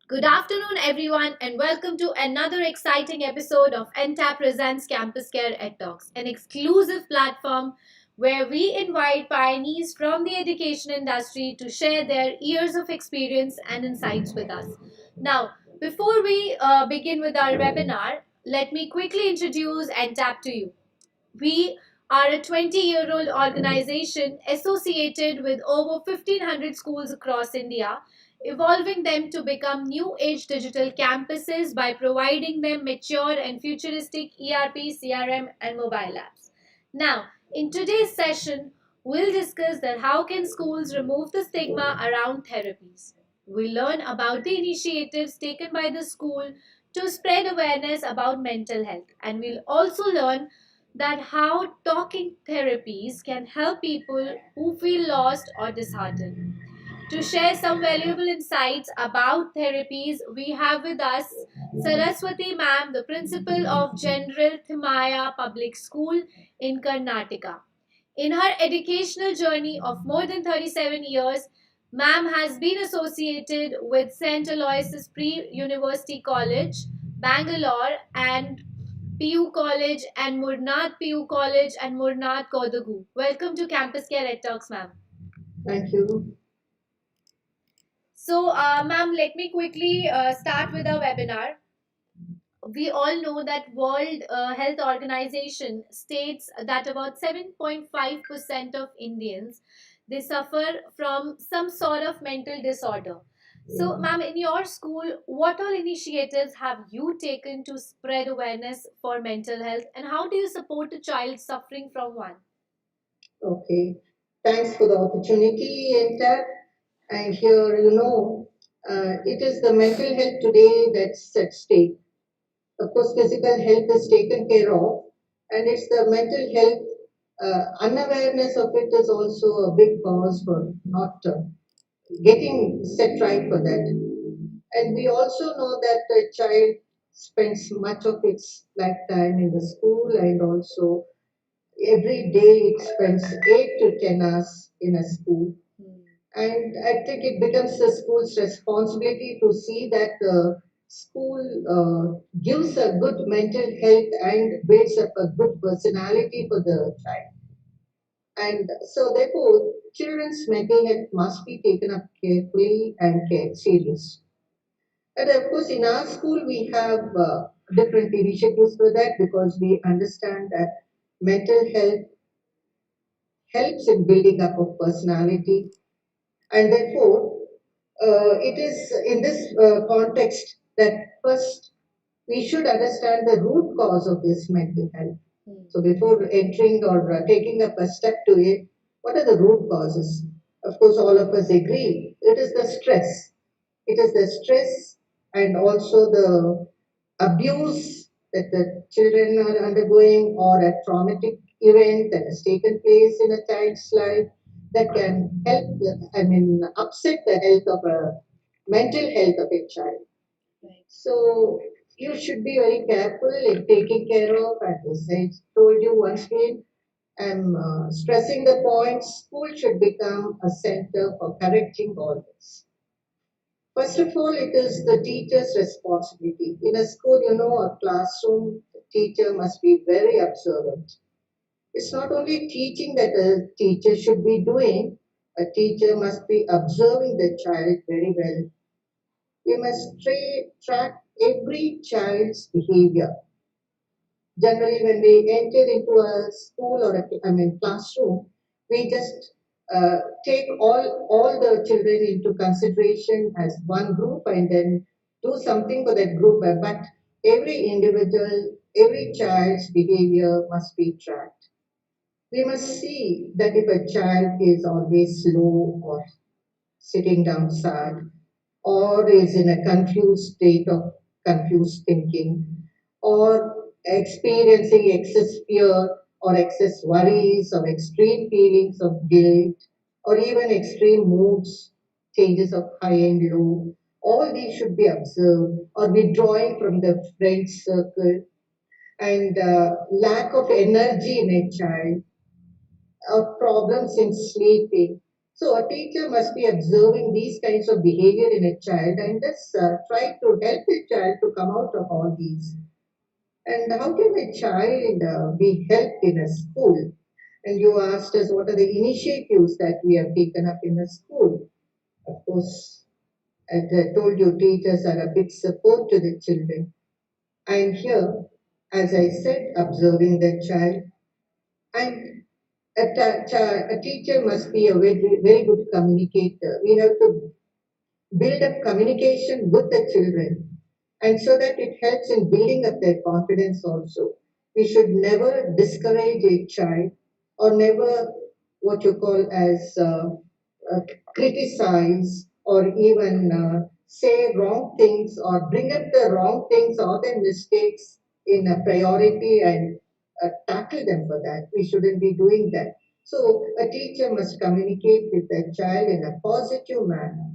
Good afternoon, everyone, and welcome to another exciting episode of Entab Presents CampusCare EdTalks, an exclusive platform where we invite pioneers from the education industry to share their years of experience and insights with us. Now, before we begin with our webinar, let me quickly introduce Entab to you. We are a 20-year-old organization associated with over 1,500 schools across India, evolving them to become new age digital campuses by providing them mature and futuristic ERP, CRM, and mobile apps. Now, in today's session, we'll discuss that how can schools remove the stigma around therapies. We'll learn about the initiatives taken by the school to spread awareness about mental health, and we'll also learn that how talking therapies can help people who feel lost or disheartened. To share some valuable insights about therapies, we have with us Saraswati ma'am, the principal of General Thimaya Public School in Karnataka. In her educational journey of more than 37 years, ma'am has been associated with St. Aloysius Pre University College, Bangalore, and PU College and Murnat PU College and Murnat Kodagu. Welcome to Campus Care EdTalks, ma'am. Thank you. So, ma'am, let me quickly start with our webinar. We all know that World Health Organization states that about 7.5% of Indians they suffer from some sort of mental disorder. So, ma'am, in your school, what all initiatives have you taken to spread awareness for mental health, and how do you support a child suffering from one? Okay. Thanks for the opportunity, Entab. And here, it is the mental health today that's at stake. Of course, physical health is taken care of, and it's the mental health unawareness of it is also a big cause for not getting set right for that. And we also know that a child spends much of its lifetime in the school, and also every day it spends 8 to 10 hours in a school. And I think it becomes the school's responsibility to see that the school gives a good mental health and builds up a good personality for the child. And so, therefore, children's mental health must be taken up carefully and cared serious. And of course, in our school, we have different initiatives for that because we understand that mental health helps in building up of personality, and therefore it is in this context that first we should understand the root cause of this mental health. So before entering or taking up a step to it, what are the root causes? Of course, all of us agree it is the stress. It is the stress and also the abuse that the children are undergoing, or a traumatic event that has taken place in a child's life that can help, upset the health of a mental health of a child. So you should be very careful in taking care of, as I told you once again, I'm stressing the point, school should become a center for correcting all this. First of all, it is the teacher's responsibility. In a school, a classroom teacher must be very observant. It's not only teaching that a teacher should be doing, a teacher must be observing the child very well. We must track every child's behavior. Generally, when we enter into a school or classroom, we just take all the children into consideration as one group and then do something for that group. But every individual, every child's behavior must be tracked. We must see that if a child is always slow or sitting down sad, or is in a confused state of confused thinking, or experiencing excess fear or excess worries or extreme feelings of guilt, or even extreme moods, changes of high and low, all these should be observed, or withdrawing from the friend circle, and lack of energy in a child, or problems in sleeping. So a teacher must be observing these kinds of behavior in a child and just try to help the child to come out of all these. And how can a child be helped in a school? And you asked us what are the initiatives that we have taken up in the school. Of course, as I told you, teachers are a big support to the children. I'm here, as I said, observing the child. And a teacher must be a very, very good communicator. We have to build up communication with the children, and so that it helps in building up their confidence also. We should never discourage a child or never what you call as uh, criticize or even say wrong things or bring up the wrong things or the mistakes in a priority and tackle them for that. We shouldn't be doing that. So a teacher must communicate with the child in a positive manner.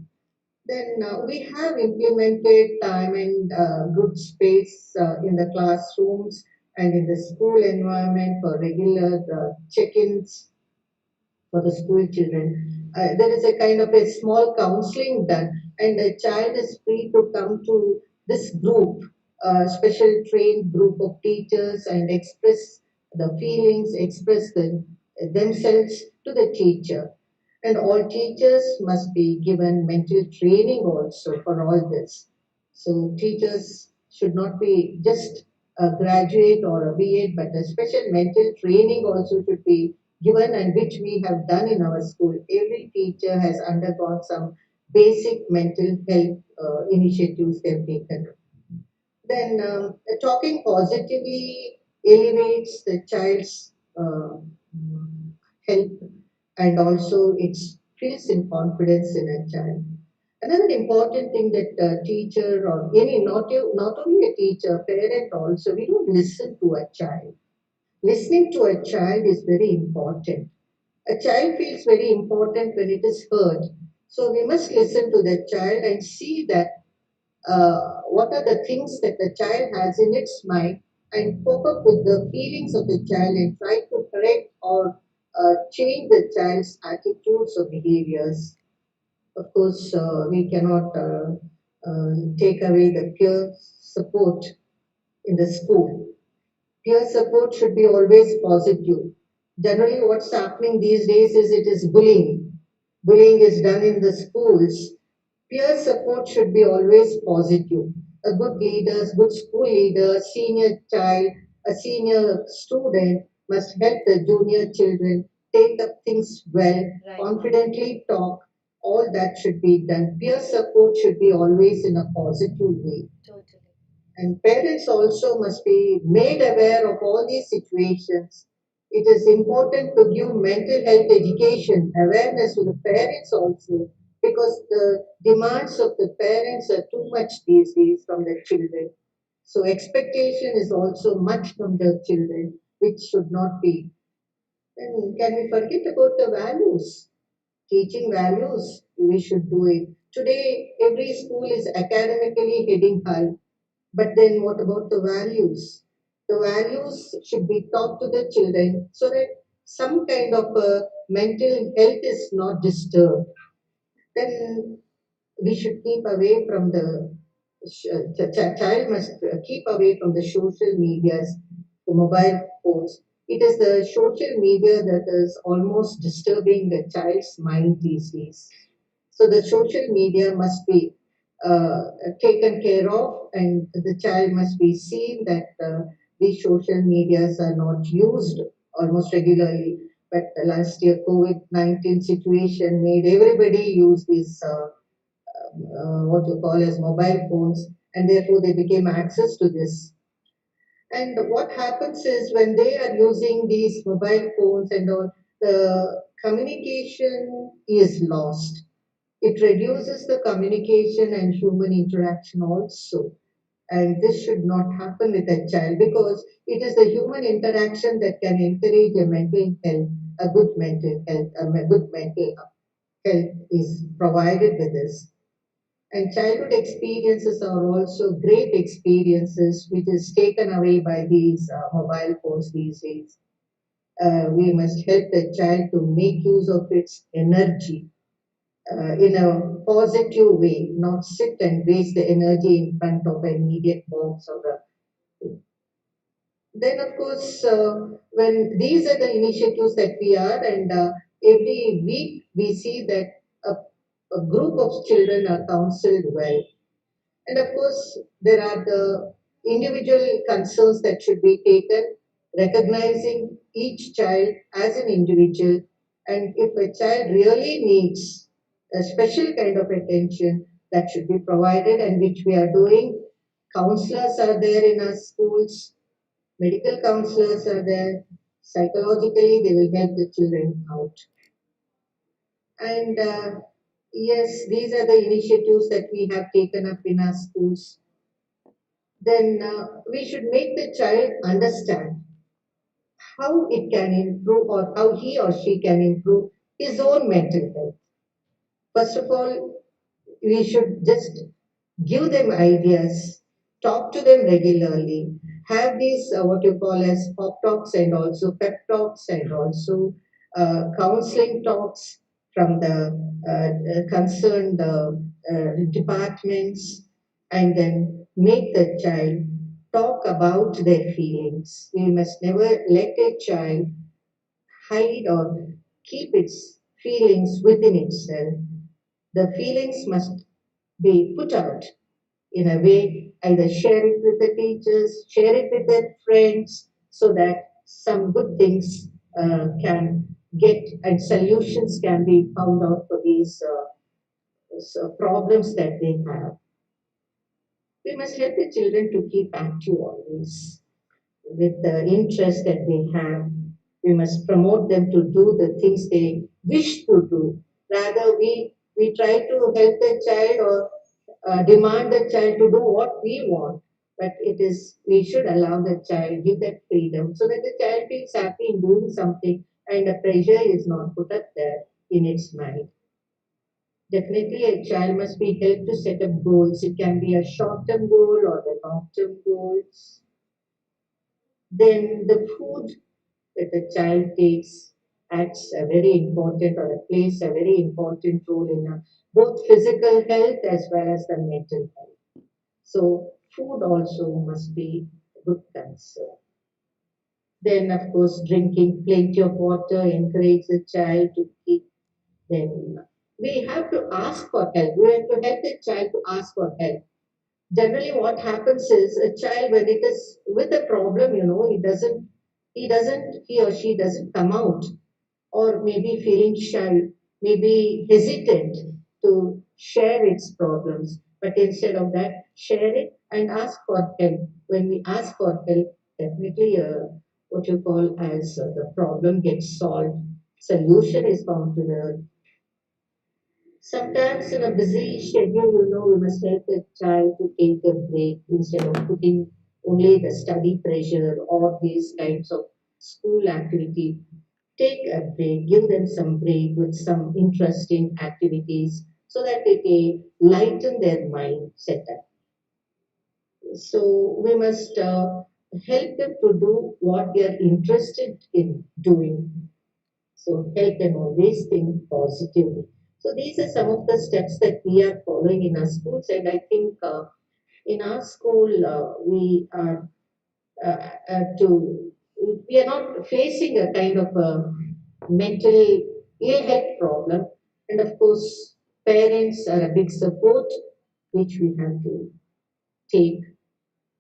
Then we have implemented time and good space in the classrooms and in the school environment for regular check-ins for the school children. There is a kind of a small counseling done, and the child is free to come to this group, special trained group of teachers, and express the feelings, express themselves to the teacher. And all teachers must be given mental training also for all this. So teachers should not be just a graduate or a BEd, but a special mental training also should be given, and which we have done in our school. Every teacher has undergone some basic mental health initiatives they've taken. Then talking positively elevates the child's health, and also it builds in confidence in a child. Another important thing that a teacher or any not only a teacher, parent also, we don't listen to a child. Listening to a child is very important. A child feels very important when it is heard. So we must listen to the child and see that what are the things that the child has in its mind and cope up with the feelings of the child and try to correct or change the child's attitudes or behaviors. Of course, we cannot take away the peer support in the school. Peer support should be always positive. Generally, what's happening these days is it is bullying. Bullying is done in the schools. Peer support should be always positive. A good leader, good school leader, senior child, a senior student must help the junior children take up things well, Right. confidently talk. All that should be done. Peer support should be always in a positive way. Totally. And parents also must be made aware of all these situations. It is important to give mental health education, awareness to the parents also, because the demands of the parents are too much these days from the children. So expectation is also much from the children, which should not be. Then can we forget about the values? Teaching values, we should do it. Today, every school is academically heading high, but then what about the values? The values should be taught to the children so that some kind of mental health is not disturbed. Then we should keep away from child must keep away from the social medias, the mobile phones. It is the social media that is almost disturbing the child's mind these days. So the social media must be taken care of, and the child must be seen that these social medias are not used almost regularly. But the last year COVID-19 situation made everybody use these what you call as mobile phones, and therefore they became access to this. And what happens is when they are using these mobile phones and all, the communication is lost. It reduces the communication and human interaction also. And this should not happen with a child because it is the human interaction that can encourage a mental health, a good mental health, a good mental health is provided with this. And childhood experiences are also great experiences, which is taken away by these mobile phones these days. We must help the child to make use of its energy. in a positive way, not sit and waste the energy in front of an immediate box or a. Then, of course, when these are the initiatives that we are, and every week we see that a group of children are counseled well. And of course, there are the individual concerns that should be taken, recognizing each child as an individual. And if a child really needs a special kind of attention, that should be provided, and which we are doing. Counselors are there in our schools, medical counselors are there. Psychologically, they will help the children out. And yes, these are the initiatives that we have taken up in our schools. Then we should make the child understand how it can improve or how he or she can improve his own mental health. First of all, we should just give them ideas, talk to them regularly, have these what you call as pop talks and also pep talks and also counseling talks from the concerned departments, and then make the child talk about their feelings. We must never let a child hide or keep its feelings within itself. The feelings must be put out in a way, either share it with the teachers, share it with their friends, so that some good things can get and solutions can be found out for these problems that they have. We must help the children to keep active always with the interest that they have. We must promote them to do the things they wish to do. Rather, we try to help the child or demand the child to do what we want. But it is we should allow the child, give that freedom so that the child feels happy in doing something and the pressure is not put up there in its mind. Definitely, a child must be helped to set up goals. It can be a short term goal or the long term goals. Then the food that the child takes acts a very important or plays a very important role in both physical health as well as the mental health. So food also must be a good concern. Then of course drinking plenty of water, encourage the child to keep. Then we have to ask for help. We have to help the child to ask for help. Generally what happens is a child when it is with a problem, he or she doesn't come out, or maybe feeling shy, maybe hesitant to share its problems. But instead of that, share it and ask for help. When we ask for help, definitely what you call as the problem gets solved, solution is found to the. Sometimes in a busy schedule, we must help the child to take a break instead of putting only the study pressure or these kinds of school activity. Take a break, give them some break with some interesting activities so that they can lighten their mind setup. So we must help them to do what they are interested in doing. So help them always think positively. So these are some of the steps that we are following in our schools, and I think in our school we are to we are not facing a kind of a mental ill health problem, and of course parents are a big support, which we have to take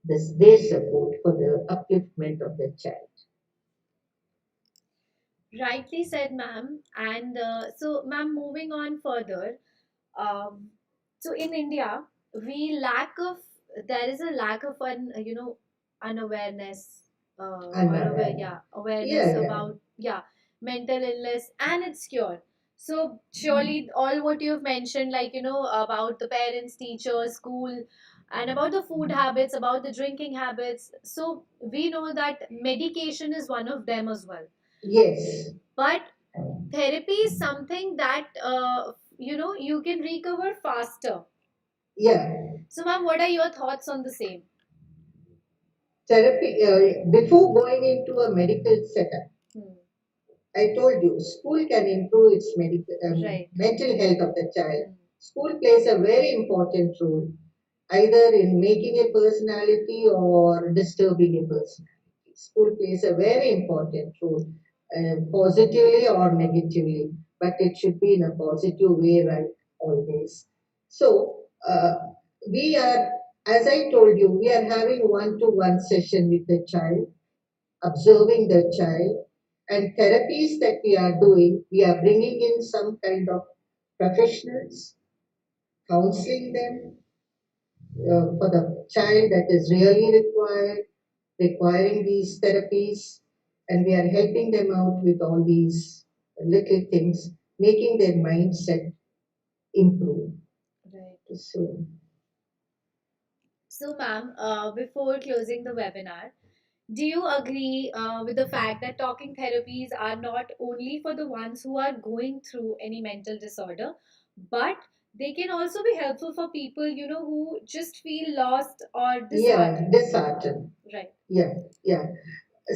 this their support for the upliftment of the child. Rightly said, ma'am. And so, ma'am, moving on further, um, so in India, we lack of there is a lack of unawareness or Unaware. awareness Yeah, yeah. about mental illness and its cure. So surely all what you've mentioned, like about the parents, teachers, school, and about the food habits, about the drinking habits. So we know that medication is one of them as well. Yes. But therapy is something that you can recover faster. Yeah. So, ma'am, what are your thoughts on the same? Therapy, before going into a medical setup, Hmm. I told you, school can improve its Right. mental health of the child. School plays a very important role, either in making a personality or disturbing a personality. School plays a very important role, positively or negatively, but it should be in a positive way, right? Always. So, we are, as I told you, we are having one-to-one session with the child, observing the child, and therapies that we are doing, we are bringing in some kind of professionals, counseling them for the child that is really requiring these therapies, and we are helping them out with all these little things, making their mindset improve. Right. So, So, ma'am, before closing the webinar, do you agree with the fact that talking therapies are not only for the ones who are going through any mental disorder, but they can also be helpful for people, who just feel lost or yeah, disheartened? disheartened. Right. Yeah, yeah.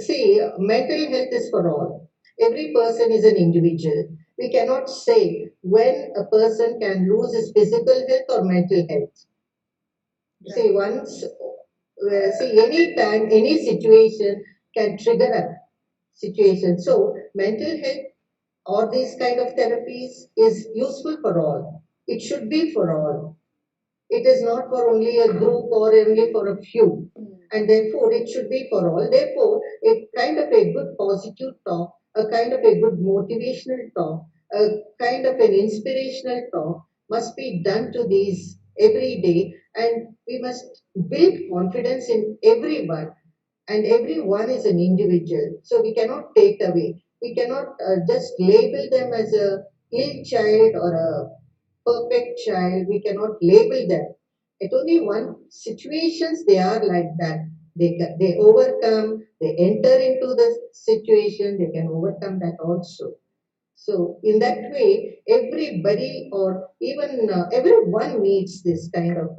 See, mental health is for all. Every person is an individual. We cannot say when a person can lose his physical health or mental health. See, Right. any time, any situation can trigger a situation. So, mental health or these kind of therapies is useful for all. It should be for all. It is not for only a group or only for a few. And therefore, it should be for all. Therefore, a kind of a good positive talk, a kind of a good motivational talk, a kind of an inspirational talk must be done to these every day. And we must build confidence in everyone, and everyone is an individual. So we cannot take away. We cannot just label them as a ill child or a perfect child. We cannot label them. At only one situations they are like that. They overcome. They enter into the situation. They can overcome that also. So in that way, everybody or even everyone needs this kind of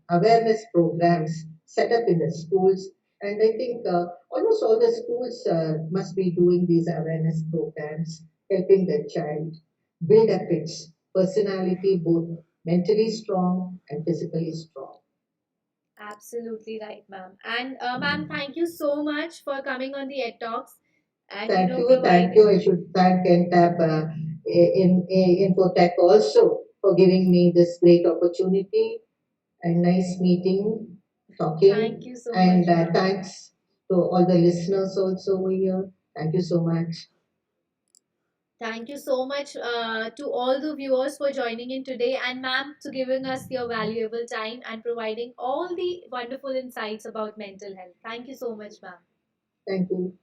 awareness programs set up in the schools. And I think almost all the schools must be doing these awareness programs, helping the child build up its personality, both mentally strong and physically strong. Absolutely right, ma'am. And ma'am, thank you so much for coming on the Ed Talks and Thank providing. you. I should thank Entab Infotech also for giving me this great opportunity and nice meeting, Thank talking, you so much, and ma'am. thanks to all the listeners also over here. Thank you so much. Thank you so much to all the viewers for joining in today, and ma'am, to giving us your valuable time and providing all the wonderful insights about mental health. Thank you so much, ma'am. Thank you.